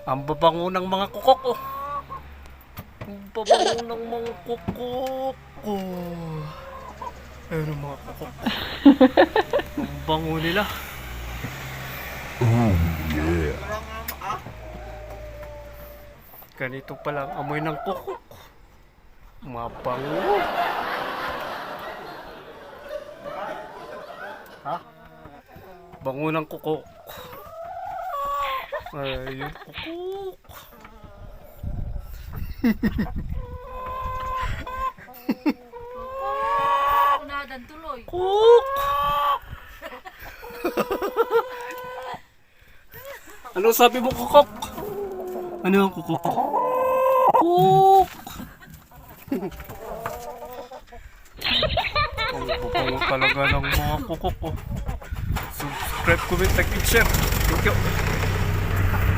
Ang babango ng mga kukok, oh. Ang babango ng mga kukok, oh. Ayun ang mga kukok. Ang bango nila. Oh, yeah. Ganito palang amoy ng kukok. Mabango. Ha? Bango ng kukok. Ayun, kukok. Unadan tuloy. Kuk! Ano sabi mo, kukok? Ano ang kukok? Kuk! Ang babango talaga ng mga kukok, oh. Subscribe, comment, like, and share. Thank you.